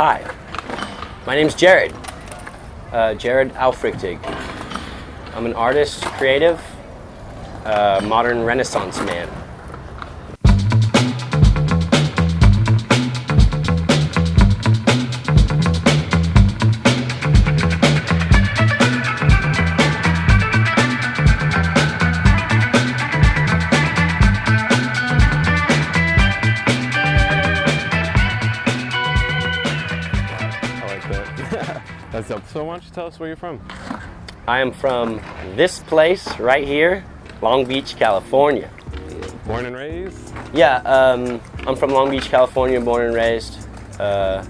Hi, my name's Jared. Jared Aufrichtig. I'm an artist, creative, modern Renaissance man. That's up. So why don't you tell us where you're from? I am from this place right here, Long Beach, California. Born and raised? Yeah, I'm from Long Beach, California, born and raised. LA,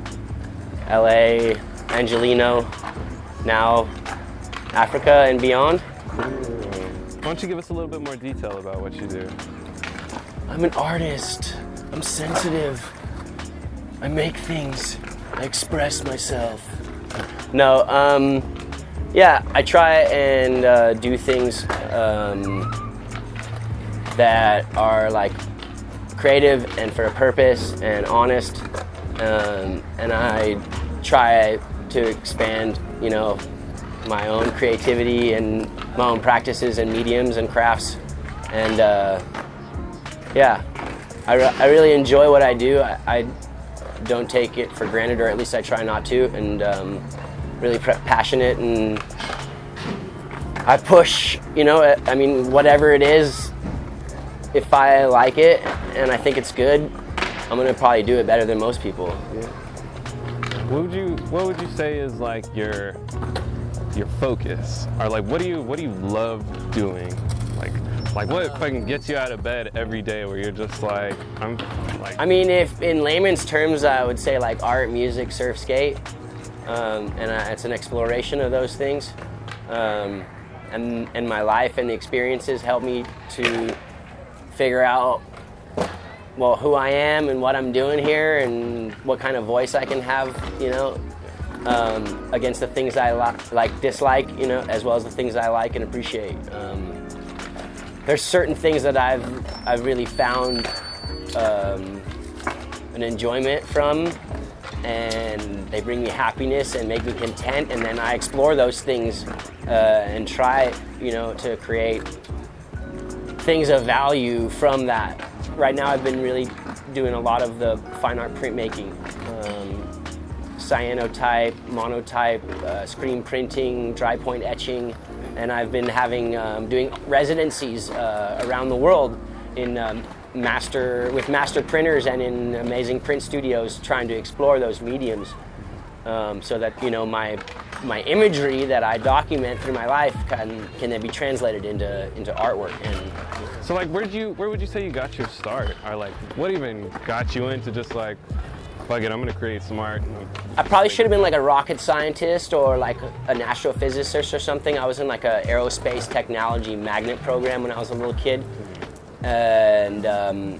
Angelino, now Africa and beyond. Why don't you give us a little bit more detail about what you do? I'm an artist. I'm sensitive. I make things. I express myself. No, yeah, I try and do things that are like creative and for a purpose and honest, and I try to expand, you know, my own creativity and my own practices and mediums and crafts, and yeah, I really enjoy what I do. I don't take it for granted, or at least I try not to, and really passionate, and I push, you know, I mean, whatever it is, if I like it and I think it's good, I'm gonna probably do it better than most people. Yeah. What would you say is like your focus, or like what do you love doing? Like what fucking gets you out of bed every day where you're just like, I mean, if in layman's terms, I would say like art, music, surf, skate, and it's an exploration of those things, and my life and the experiences help me to figure out, well, who I am and what I'm doing here and what kind of voice I can have, you know, against the things I dislike, you know, as well as the things I like and appreciate. There's certain things that I've really found an enjoyment from, and they bring me happiness and make me content, and then I explore those things and try, you know, to create things of value from that. Right now I've been really doing a lot of the fine art printmaking, cyanotype, monotype, screen printing, dry point etching, and I've been doing residencies around the world in with master printers and in amazing print studios, trying to explore those mediums, so that, you know, my imagery that I document through my life can then be translated into artwork. And so, like, where would you say you got your start, or like what even got you into just like, fuck it, I'm gonna create some art? I probably should have been like a rocket scientist or like an astrophysicist or something. I was in like a aerospace technology magnet program when I was a little kid, and I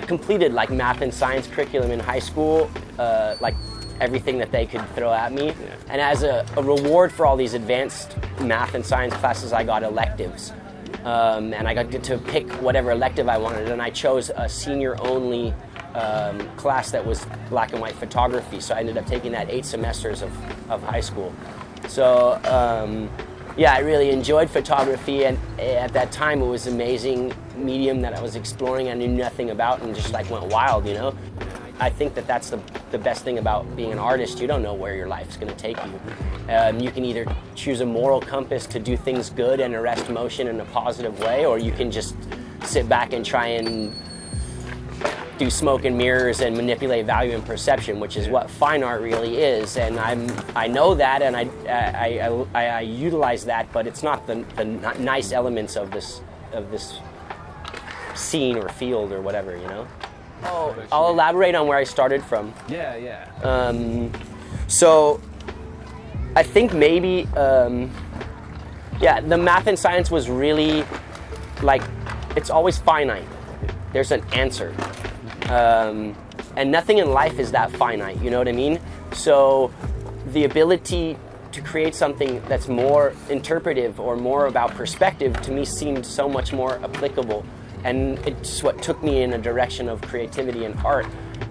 completed like math and science curriculum in high school, like everything that they could throw at me. Yeah. And as a reward for all these advanced math and science classes, I got electives, and I got to pick whatever elective I wanted, and I chose a senior-only class that was black and white photography. So I ended up taking that 8 semesters of high school. So yeah, I really enjoyed photography, and at that time it was an amazing medium that I was exploring. I knew nothing about and just like went wild, you know. I think that that's the best thing about being an artist. You don't know where your life's going to take you. You can either choose a moral compass to do things good and arrest motion in a positive way, or you can just sit back and try and do smoke and mirrors and manipulate value and perception, which is what fine art really is. And I know that, and I utilize that, but it's not the nice elements of this scene or field or whatever, you know. Oh, I'll elaborate on where I started from. Yeah. So I think maybe, yeah, the math and science was really like, it's always finite. There's an answer. And nothing in life is that finite, you know what I mean? So the ability to create something that's more interpretive or more about perspective, to me, seemed so much more applicable. And it's what took me in a direction of creativity and art.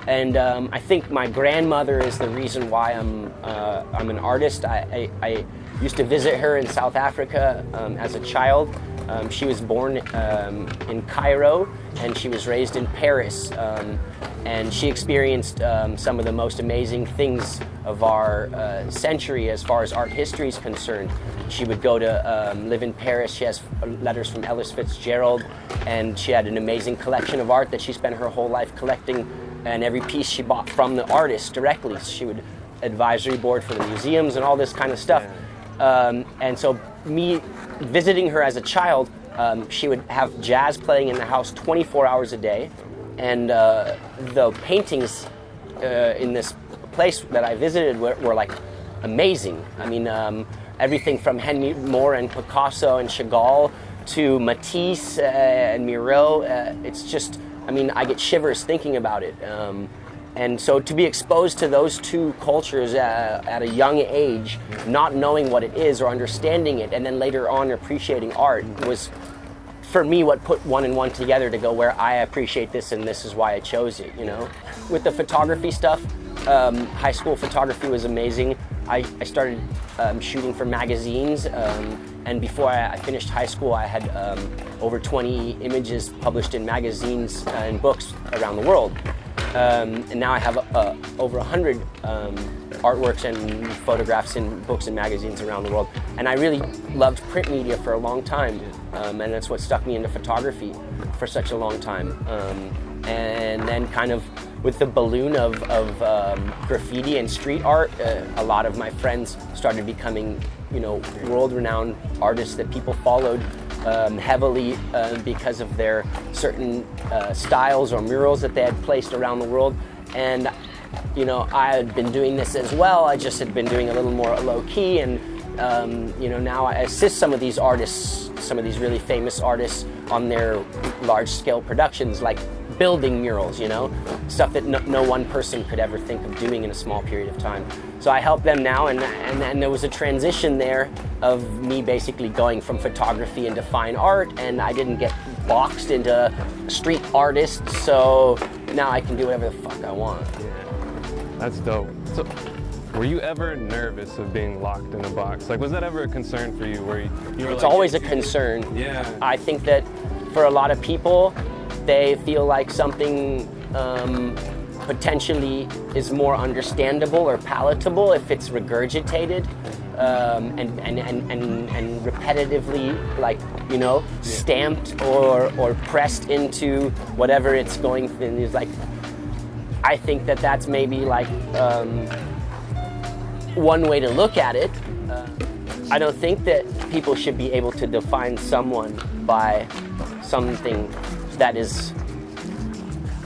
And I think my grandmother is the reason why I'm an artist. I used to visit her in South Africa as a child. She was born in Cairo, and she was raised in Paris. And she experienced some of the most amazing things of our century as far as art history is concerned. She would go to live in Paris. She has letters from Ellis Fitzgerald, and she had an amazing collection of art that she spent her whole life collecting, and every piece she bought from the artist directly. She would advisory board for the museums and all this kind of stuff. And so me visiting her as a child, she would have jazz playing in the house 24 hours a day. And the paintings in this place that I visited were like amazing. I mean, everything from Henry Moore and Picasso and Chagall to Matisse and Miro. It's just, I mean, I get shivers thinking about it. And so to be exposed to those two cultures at a young age, not knowing what it is or understanding it, and then later on appreciating art was, for me, what put one and one together to go where I appreciate this and this is why I chose it, you know? With the photography stuff, high school photography was amazing. I started shooting for magazines, and before I finished high school, I had over 20 images published in magazines and books around the world. And now I have over 100 artworks and photographs in books and magazines around the world. And I really loved print media for a long time, and that's what stuck me into photography for such a long time. And then kind of with the balloon of graffiti and street art, a lot of my friends started becoming, you know, world-renowned artists that people followed heavily because of their certain styles or murals that they had placed around the world. And, you know, I had been doing this as well. I just had been doing a little more low-key, and, you know, now I assist some of these artists, some of these really famous artists on their large-scale productions, like building murals, you know, stuff that no one person could ever think of doing in a small period of time. So I help them now, and there was a transition there of me basically going from photography into fine art, and I didn't get boxed into street artist, so now I can do whatever the fuck I want. Yeah, that's dope. So, were you ever nervous of being locked in a box? Like, was that ever a concern for you? Where you were It's like, always a concern. Yeah. I think that for a lot of people, they feel like something potentially is more understandable or palatable if it's regurgitated and repetitively, like, you know, stamped or pressed into whatever it's going through. It's like, I think that that's maybe like one way to look at it. I don't think that people should be able to define someone by something that is,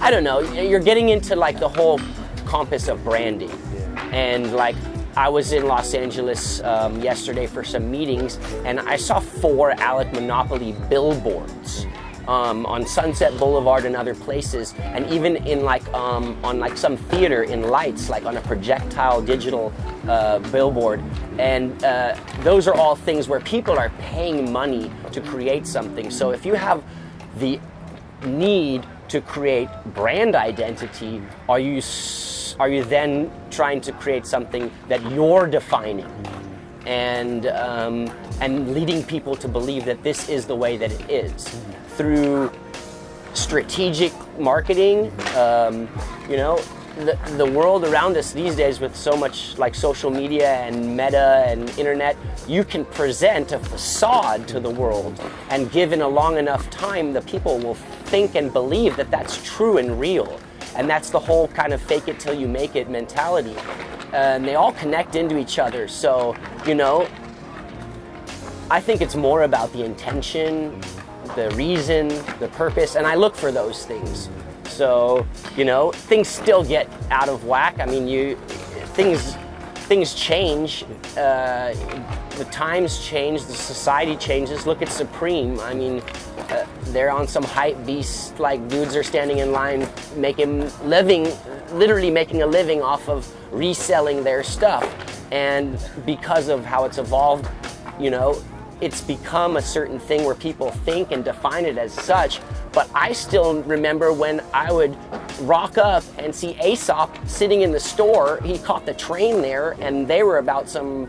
I don't know, you're getting into like the whole compass of branding. And like, I was in Los Angeles yesterday for some meetings, and I saw 4 Alec Monopoly billboards on Sunset Boulevard and other places, and even in like on like some theater in lights, like on a projectile digital billboard. And those are all things where people are paying money to create something. So if you have the need to create brand identity, are you then trying to create something that you're defining and leading people to believe that this is the way that it is through strategic marketing? You know, the world around us these days, with so much like social media and meta and internet, you can present a facade to the world, and given a long enough time, the people will think and believe that that's true and real. And that's the whole kind of fake it till you make it mentality. And they all connect into each other. So, you know, I think it's more about the intention, the reason, the purpose, and I look for those things. So, you know, things still get out of whack. I mean, things change. The times change. The society changes. Look at Supreme. I mean, they're on some hype beast. Like, dudes are standing in line, literally making a living off of reselling their stuff. And because of how it's evolved, you know, it's become a certain thing where people think and define it as such. But I still remember when I would rock up and see Aesop sitting in the store. He caught the train there, and they were about some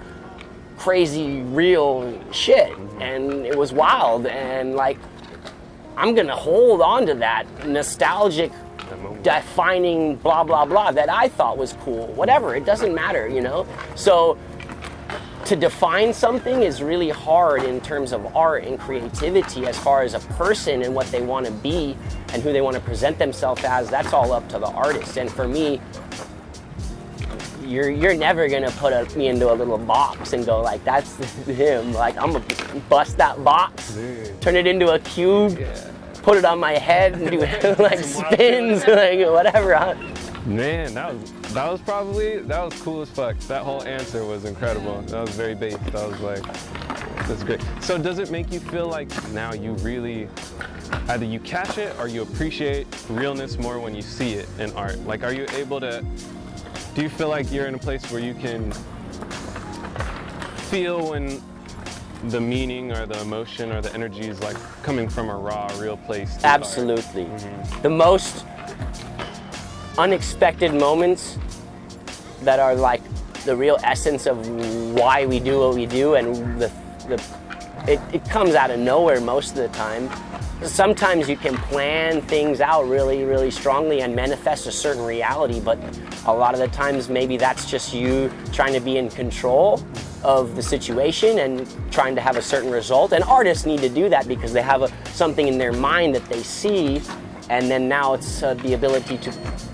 crazy real shit, and it was wild. And like, I'm gonna hold on to that nostalgic, defining blah blah blah that I thought was cool. Whatever, it doesn't matter, you know. So to define something is really hard in terms of art and creativity. As far as a person and what they want to be and who they want to present themselves as, that's all up to the artist. And for me, you're never gonna put me into a little box and go like, that's him. Like, I'm gonna bust that box, turn it into a cube, put it on my head and do like spins, like whatever. Man, that was cool as fuck. That whole answer was incredible. That was very based. I was like, that's great. So does it make you feel like now you really, either you catch it or you appreciate realness more when you see it in art? Like, are you able to, do you feel like you're in a place where you can feel when the meaning or the emotion or the energy is like coming from a raw, real place? Absolutely. The most unexpected moments that are like the real essence of why we do what we do, and it comes out of nowhere most of the time. Sometimes you can plan things out really, really strongly and manifest a certain reality, but a lot of the times maybe that's just you trying to be in control of the situation and trying to have a certain result. And artists need to do that because they have something in their mind that they see, and then now it's the ability to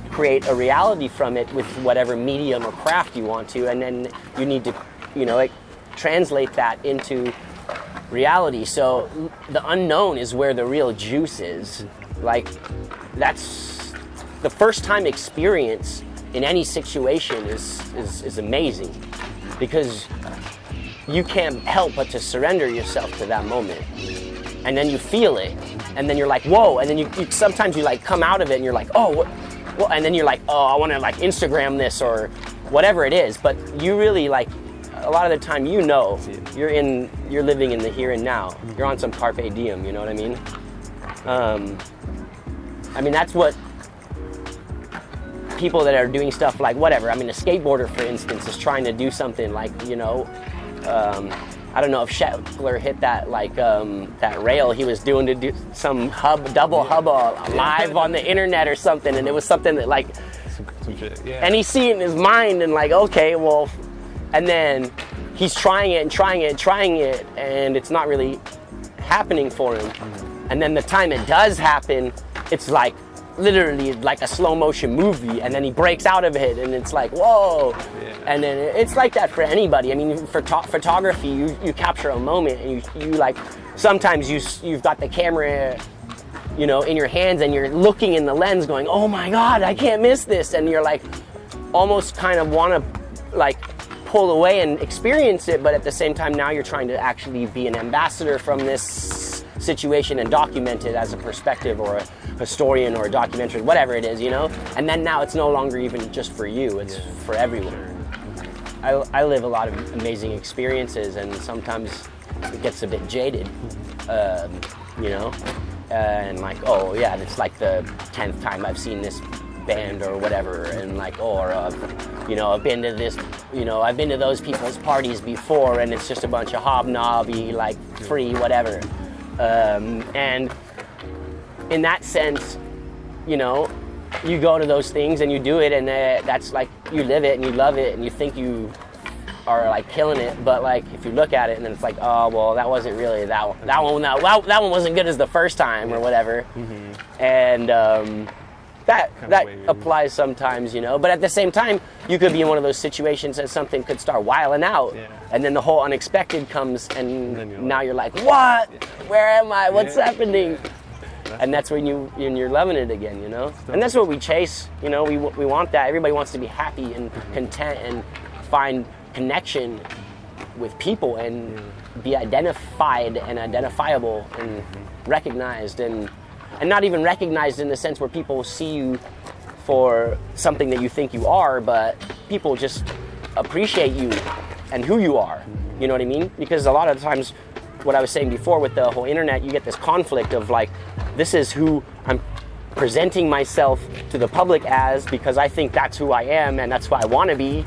create a reality from it with whatever medium or craft you want to, and then you need to, you know, like, translate that into reality. So the unknown is where the real juice is. Like, that's the first time experience in any situation is amazing, because you can't help but to surrender yourself to that moment, and then you feel it, and then you're like, whoa, and then you sometimes you like come out of it and you're like, oh, what? Well, and then you're like, oh, I want to like Instagram this or whatever it is. But you really, like, a lot of the time, you know, you're living in the here and now. You're on some carpe diem, you know what I mean? I mean, that's what people that are doing stuff like whatever. I mean, a skateboarder, for instance, is trying to do something like, you know, I don't know if Shetler hit that, like, that rail he was doing to do some double hub live on the internet or something, and it was something that, like, some shit, yeah. And he see it in his mind and like, okay, well, and then he's trying it and trying it and trying it, and it's not really happening for him. And then the time it does happen, it's like literally like a slow motion movie, and then he breaks out of it, and it's like, whoa. And then it's like that for anybody. I mean, for photography, you capture a moment, and you like, sometimes you've got the camera, you know, in your hands, and you're looking in the lens going, oh my God, I can't miss this. And you're like, almost kind of want to like pull away and experience it, but at the same time, now you're trying to actually be an ambassador from this situation and document it as a perspective, or a historian, or a documentary, whatever it is, you know? And then now it's no longer even just for you, it's for everyone. I live a lot of amazing experiences, and sometimes it gets a bit jaded, you know? And like, oh yeah, it's like the 10th time I've seen this band or whatever, and like, or you know, I've been to this, you know, I've been to those people's parties before, and it's just a bunch of hobnobby, like, free whatever. And in that sense, you know, you go to those things and you do it, and that's like, you live it and you love it and you think you are like killing it, but like if you look at it and then it's like, oh well, that wasn't really that one wasn't good as the first time or whatever. And that applies sometimes, you know. But at the same time, you could be in one of those situations that something could start wiling out, and then the whole unexpected comes, and now you're like, what? Where am I? What's happening? And that's when you're loving it again, you know. And that's what we chase, you know. We want that. Everybody wants to be happy and content and find connection with people and be identified and identifiable and recognized, and not even recognized in the sense where people see you for something that you think you are, but people just appreciate you and who you are, you know what I mean? Because a lot of times what I was saying before with the whole internet, you get this conflict of like, this is who I'm presenting myself to the public as, because I think that's who I am and that's who I want to be.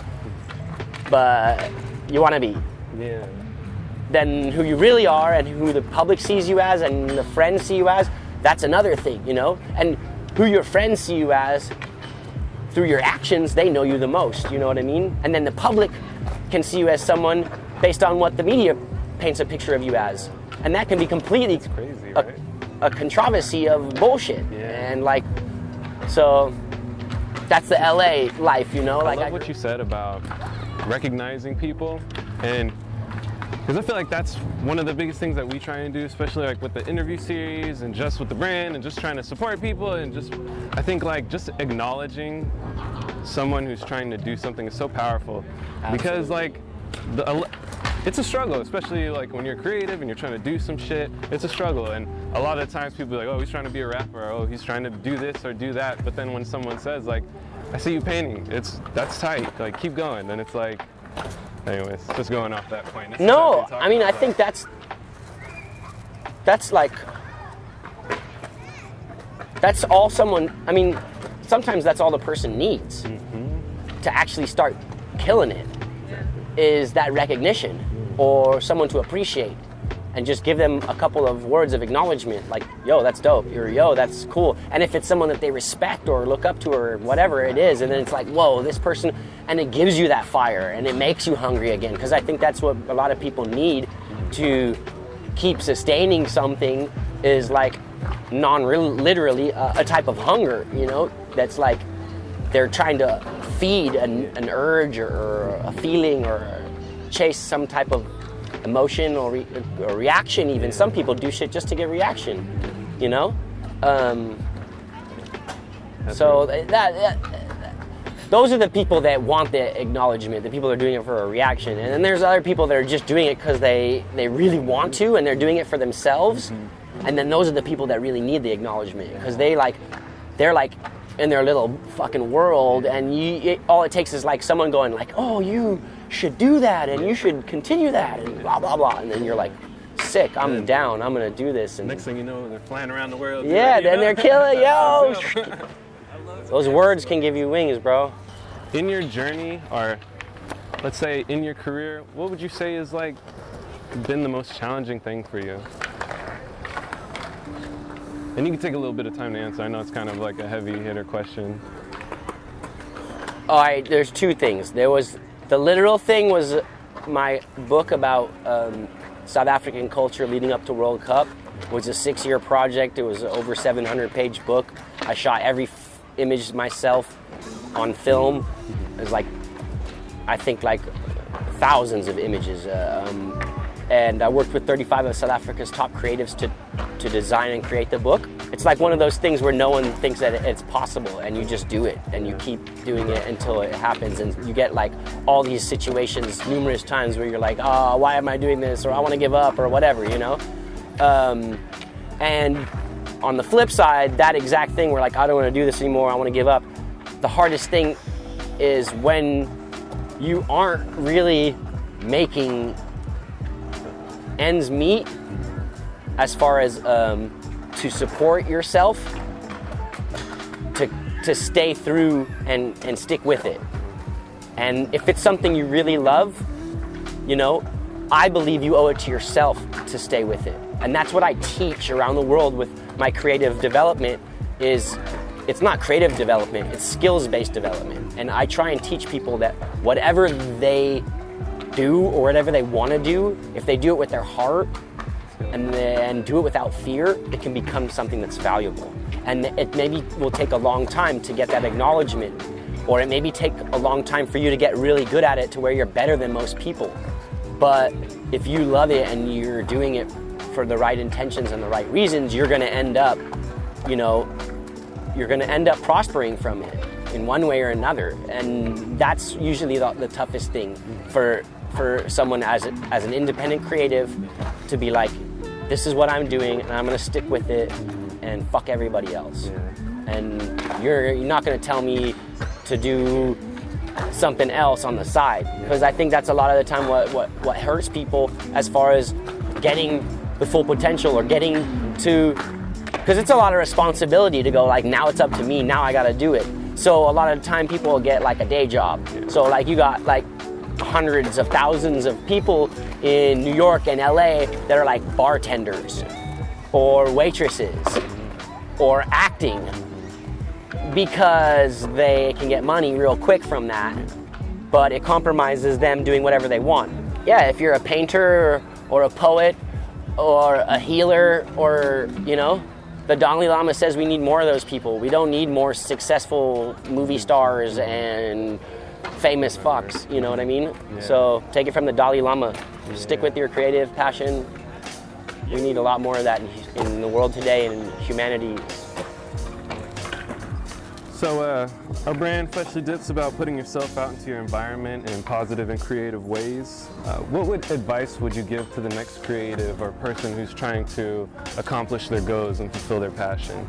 But you want to be. Yeah. Then who you really are and who the public sees you as and the friends see you as, that's another thing, you know? And who your friends see you as, through your actions, they know you the most, you know what I mean? And then the public can see you as someone based on what the media paints a picture of you as. And that can be completely crazy, right? a controversy of bullshit. Yeah. And like, so that's the LA life, you know? I Like, love what you said about recognizing people, and because I feel like that's one of the biggest things that we try and do, especially like with the interview series and just with the brand and just trying to support people, and just, I think like just acknowledging someone who's trying to do something is so powerful. Absolutely. Because like it's a struggle, especially like when you're creative and you're trying to do some shit, it's a struggle. And a lot of times people are like, oh, he's trying to be a rapper, or oh, he's trying to do this or do that. But then when someone says like, I see you painting, that's tight, like keep going, then it's like, anyways, just going off that point. No, I mean, I think that's like, that's all someone, I mean, sometimes that's all the person needs to actually start killing it, is that recognition or someone to appreciate, and just give them a couple of words of acknowledgement, like, yo, that's dope, or yo, that's cool. And if it's someone that they respect or look up to or whatever it is, and then it's like, whoa, this person, and it gives you that fire and it makes you hungry again, because I think that's what a lot of people need to keep sustaining something, is like literally a type of hunger, you know, that's like they're trying to feed an urge or a feeling or chase some type of emotion or reaction even. Some people do shit just to get reaction, you know? So those are the people that want the acknowledgement, the people that are doing it for a reaction. And then there's other people that are just doing it because they really want to, and they're doing it for themselves. And then those are the people that really need the acknowledgement, because they're like in their little fucking world, and all it takes is like someone going like, oh, you should do that, and you should continue that, and blah blah blah, and then you're like, sick, I'm down, I'm gonna do this, and next thing you know, they're flying around the world. Yeah, then they're killing, yo. Those words can give you wings, bro. In your journey, or let's say in your career, what would you say is like been the most challenging thing for you? And you can take a little bit of time to answer. I know it's kind of like a heavy hitter question. All right, there's two things. There was, the literal thing was my book about South African culture leading up to World Cup. It was a 6-year project. It was an over 700-page book. I shot every image myself on film. It was like, I think like thousands of images. And I worked with 35 of South Africa's top creatives to design and create the book. It's like one of those things where no one thinks that it's possible, and you just do it, and you keep doing it until it happens, and you get like all these situations numerous times where you're like, oh, why am I doing this, or I want to give up, or whatever, you know? And on the flip side, that exact thing where like, I don't want to do this anymore, I want to give up. The hardest thing is when you aren't really making ends meet as far as to support yourself, to stay through and stick with it. And if it's something you really love, you know, I believe you owe it to yourself to stay with it. And that's what I teach around the world with my creative development. Is it's not creative development, it's skills-based development. And I try and teach people that whatever they do or whatever they want to do, if they do it with their heart and then do it without fear, it can become something that's valuable. And it maybe will take a long time to get that acknowledgement, or it maybe take a long time for you to get really good at it to where you're better than most people. But if you love it and you're doing it for the right intentions and the right reasons, you're going to end up, you know, you're going to end up prospering from it in one way or another. And that's usually the toughest thing for someone as an independent creative, to be like, this is what I'm doing and I'm going to stick with it and fuck everybody else. Yeah. And you're not going to tell me to do something else on the side, because I think that's a lot of the time what hurts people as far as getting the full potential or getting to, because it's a lot of responsibility to go like, now it's up to me, now I gotta do it. So a lot of the time people will get like a day job. So like you got like hundreds of thousands of people in New York and LA that are like bartenders or waitresses or acting, because they can get money real quick from that, but it compromises them doing whatever they want. Yeah, if you're a painter or a poet or a healer, or, you know, the Dalai Lama says we need more of those people. We don't need more successful movie stars and famous fucks, you know what I mean? Yeah. So take it from the Dalai Lama. Stick with your creative passion. We need a lot more of that in the world today and in humanity. So our brand Freshly Dip's about putting yourself out into your environment in positive and creative ways. What advice would you give to the next creative or person who's trying to accomplish their goals and fulfill their passion?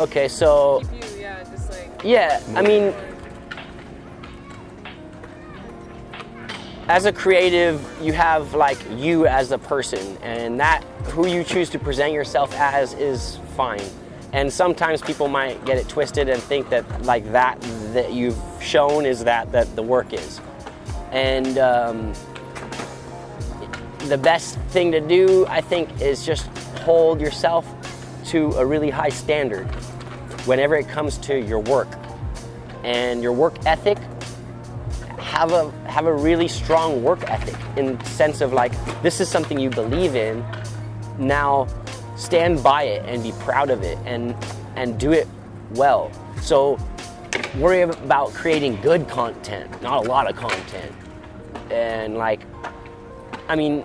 Okay, so I mean, as a creative, you have like you as a person, and that who you choose to present yourself as is fine. And sometimes people might get it twisted and think that like that you've shown is that the work is. And the best thing to do, I think, is just hold yourself to a really high standard whenever it comes to your work. And your work ethic, have a really strong work ethic in the sense of like, this is something you believe in, now stand by it and be proud of it and do it well. So worry about creating good content, not a lot of content. And like, I mean,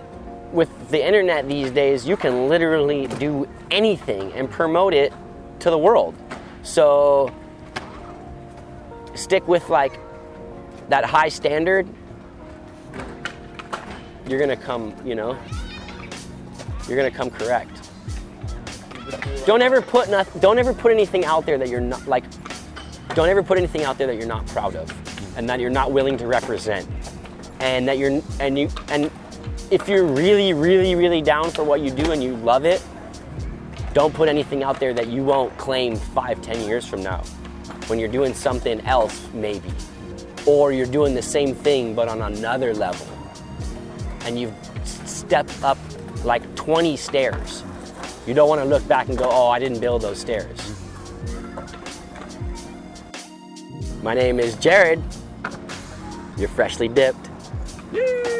with the internet these days, you can literally do anything and promote it to the world. So stick with like that high standard. You're gonna come, you know, you're gonna come correct. Don't ever put anything out there that you're not like. Don't ever put anything out there that you're not proud of, and that you're not willing to represent, and that and if you're really, really, really down for what you do and you love it, don't put anything out there that you won't claim 5-10 years from now, when you're doing something else maybe, or you're doing the same thing but on another level, and you've stepped up like 20 stairs. You don't want to look back and go, oh, I didn't build those stairs. My name is Jared. You're freshly dipped. Yay!